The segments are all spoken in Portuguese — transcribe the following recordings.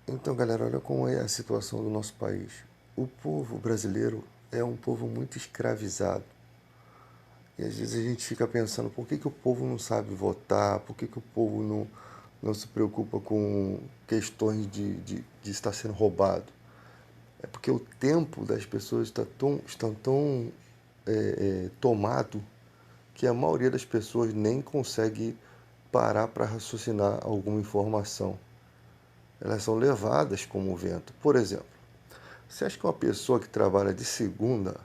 Então, galera, olha como é a situação do nosso país. O povo brasileiro é um povo muito escravizado. E às vezes a gente fica pensando por que o povo não sabe votar, por que o povo não se preocupa com questões de estar sendo roubado. É porque o tempo das pessoas está tão tomado que a maioria das pessoas nem consegue parar para raciocinar alguma informação. Elas são levadas como o vento. Por exemplo, você acha que uma pessoa que trabalha de segunda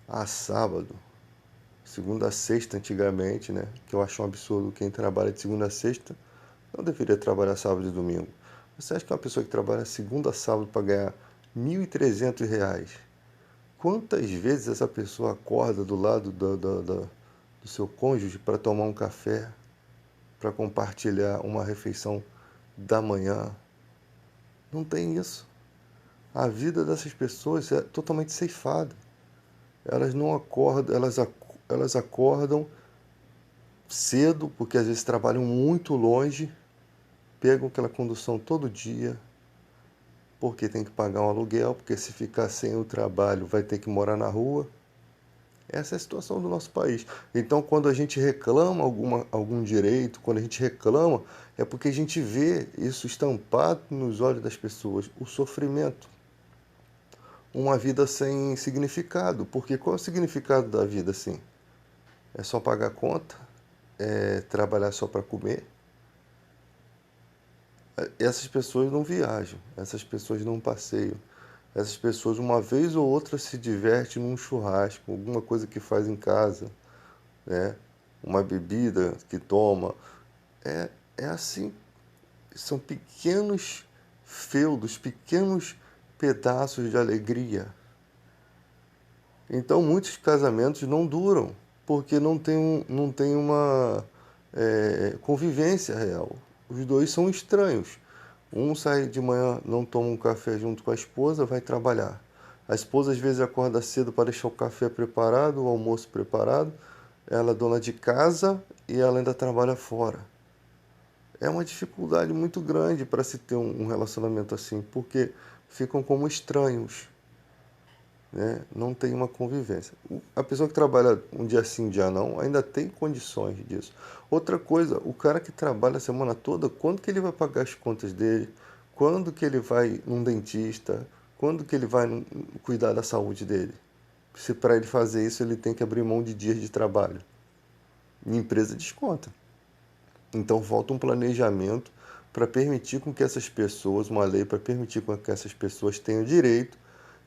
a sábado, segunda a sexta antigamente, né? Que eu acho um absurdo quem trabalha de segunda a sexta não deveria trabalhar sábado e domingo. Você acha que uma pessoa que trabalha segunda a sábado para ganhar R$ 1.300, quantas vezes essa pessoa acorda do lado do seu cônjuge para tomar um café, para compartilhar uma refeição da manhã? Não tem isso. A vida dessas pessoas é totalmente ceifada. Elas não acordam, elas acordam cedo, porque às vezes trabalham muito longe, pegam aquela condução todo dia, porque tem que pagar um aluguel, porque se ficar sem o trabalho vai ter que morar na rua. Essa é a situação do nosso país. Então, quando a gente reclama algum direito, quando a gente reclama, é porque a gente vê isso estampado nos olhos das pessoas, o sofrimento. Uma vida sem significado, porque qual é o significado da vida assim? É só pagar conta? É trabalhar só para comer? Essas pessoas não viajam, essas pessoas não passeiam, essas pessoas uma vez ou outra se divertem num churrasco, alguma coisa que faz em casa, né? Uma bebida que toma. É, é assim, são pequenos feudos, pequenos pedaços de alegria. Então muitos casamentos não duram, porque não tem uma convivência real. Os dois são estranhos. Um sai de manhã, não toma um café junto com a esposa, vai trabalhar. A esposa às vezes acorda cedo para deixar o café preparado, o almoço preparado. Ela é dona de casa e ela ainda trabalha fora. É uma dificuldade muito grande para se ter um relacionamento assim, porque ficam como estranhos, né? Não tem uma convivência. A pessoa que trabalha um dia sim, um dia não, ainda tem condições disso. Outra coisa, o cara que trabalha a semana toda, quando que ele vai pagar as contas dele? Quando que ele vai num dentista? Quando que ele vai cuidar da saúde dele? Se para ele fazer isso ele tem que abrir mão de dias de trabalho. E a empresa desconta. Então falta um planejamento para permitir com que essas pessoas, uma lei para permitir com que essas pessoas tenham direito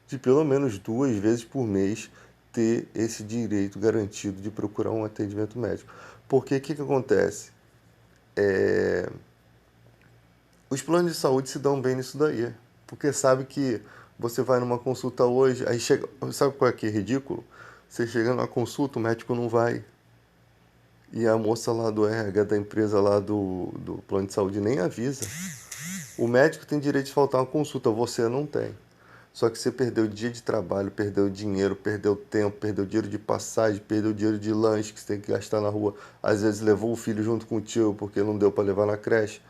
de pelo menos 2 vezes por mês ter esse direito garantido de procurar um atendimento médico. Porque o que acontece? É, os planos de saúde se dão bem nisso daí. Porque sabe que você vai numa consulta hoje, aí chega. Sabe qual é que é ridículo? Você chega numa consulta, o médico não vai. E a moça lá do RH da empresa lá do plano de saúde nem avisa. O médico tem direito de faltar uma consulta, você não tem. Só que você perdeu dia de trabalho, perdeu dinheiro, perdeu tempo, perdeu dinheiro de passagem, perdeu dinheiro de lanche que você tem que gastar na rua. Às vezes levou o filho junto contigo porque não deu para levar na creche.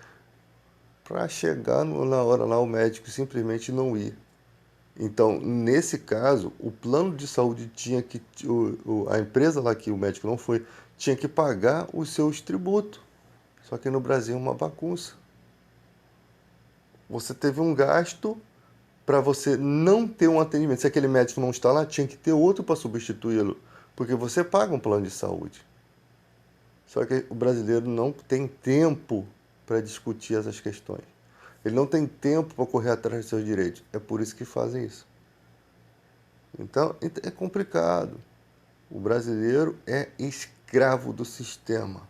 Para chegar na hora lá, o médico simplesmente não ir. Então, nesse caso, o plano de saúde tinha que. A empresa lá que o médico não foi, tinha que pagar os seus tributos. Só que no Brasil é uma bagunça. Você teve um gasto para você não ter um atendimento. Se aquele médico não está lá, tinha que ter outro para substituí-lo, porque você paga um plano de saúde. Só que o brasileiro não tem tempo para discutir essas questões. Ele não tem tempo para correr atrás dos seus direitos. É por isso que fazem isso. Então, é complicado. O brasileiro é escravo do sistema.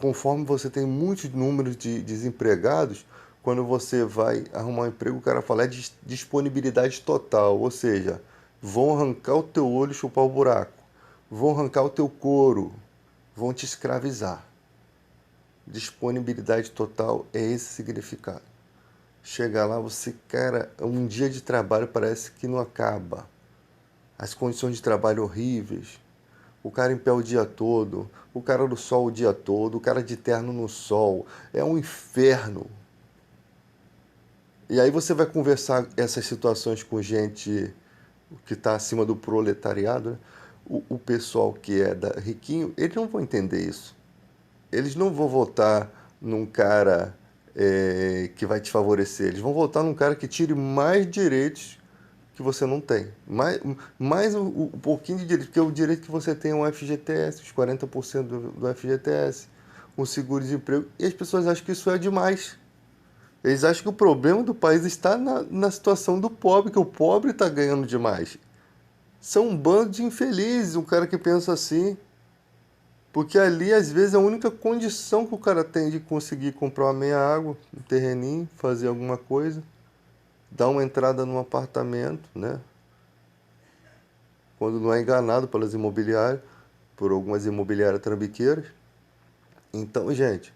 Conforme você tem muitos números de desempregados, quando você vai arrumar um emprego, o cara fala é disponibilidade total, ou seja, vão arrancar o teu olho e chupar o buraco, vão arrancar o teu couro, vão te escravizar. Disponibilidade total é esse significado. Chega lá, você, cara, um dia de trabalho parece que não acaba. As condições de trabalho horríveis, o cara em pé o dia todo, o cara no sol o dia todo, o cara de terno no sol. É um inferno. E aí você vai conversar essas situações com gente que está acima do proletariado, né? O pessoal que é riquinho, eles não vão entender isso. Eles não vão votar num cara que vai te favorecer. Eles vão votar num cara que tire mais direitos que você não tem. Mais um pouquinho de direito, porque o direito que você tem é um FGTS, os 40% do FGTS, um seguro-desemprego. E as pessoas acham que isso é demais. Eles acham que o problema do país está na situação do pobre, que o pobre está ganhando demais. São um bando de infelizes, um cara que pensa assim. Porque ali, às vezes, é a única condição que o cara tem de conseguir comprar uma meia água, um terreninho, fazer alguma coisa, dar uma entrada num apartamento, né? Quando não é enganado pelas imobiliárias, por algumas imobiliárias trambiqueiras. Então, gente,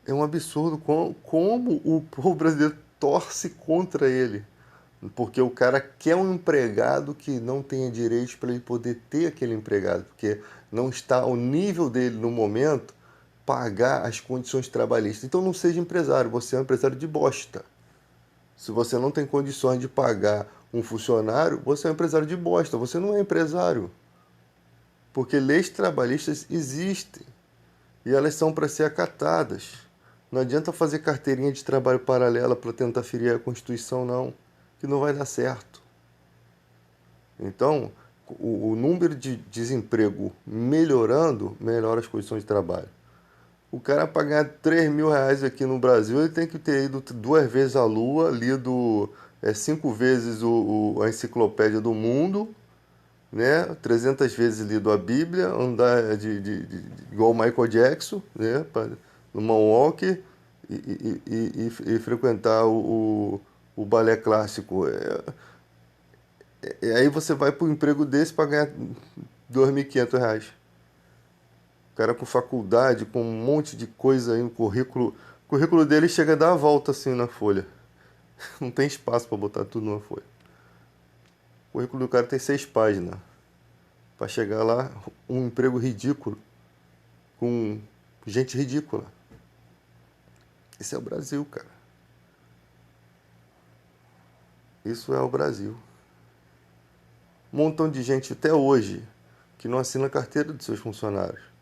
é um absurdo como o povo brasileiro torce contra ele. Porque o cara quer um empregado que não tenha direitos para ele poder ter aquele empregado, porque não está ao nível dele no momento pagar as condições trabalhistas. Então não seja empresário, você é um empresário de bosta. Se você não tem condições de pagar um funcionário, você é um empresário de bosta, você não é empresário. Porque leis trabalhistas existem e elas são para ser acatadas. Não adianta fazer carteirinha de trabalho paralela para tentar ferir a Constituição, não, que não vai dar certo. Então, o número de desemprego melhorando, melhora as condições de trabalho. O cara para ganhar 3 mil reais aqui no Brasil, ele tem que ter ido 2 vezes à Lua, lido 5 vezes a enciclopédia do mundo, né? 300 vezes lido a Bíblia, andar igual o Michael Jackson, né? No moonwalk e frequentar o balé clássico. Aí você vai para um emprego desse para ganhar 2.500 reais. O cara com faculdade, com um monte de coisa aí no currículo. O currículo dele chega a dar a volta assim na folha. Não tem espaço para botar tudo numa folha. O currículo do cara tem 6 páginas. Para chegar lá, um emprego ridículo. Com gente ridícula. Esse é o Brasil, cara. Isso é o Brasil. Um montão de gente até hoje que não assina a carteira dos seus funcionários.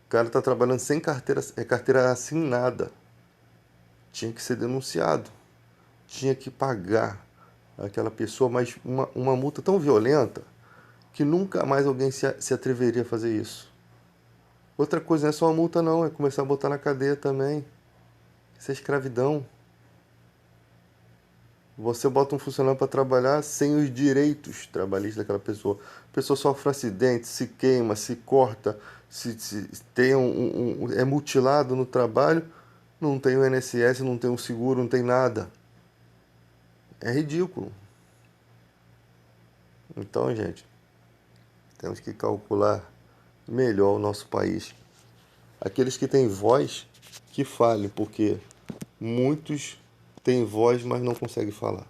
O cara está trabalhando sem carteira, carteira assinada. Tinha que ser denunciado. Tinha que pagar aquela pessoa, mas uma multa tão violenta que nunca mais alguém se atreveria a fazer isso. Outra coisa não é só a multa não, é começar a botar na cadeia também. Isso é escravidão. Você bota um funcionário para trabalhar sem os direitos trabalhistas daquela pessoa. A pessoa sofre um acidente, se queima, se corta, se tem é mutilado no trabalho, não tem o INSS, não tem um seguro, não tem nada. É ridículo. Então, gente, temos que calcular melhor o nosso país. Aqueles que têm voz, que falem, porque muitos têm voz, mas não conseguem falar.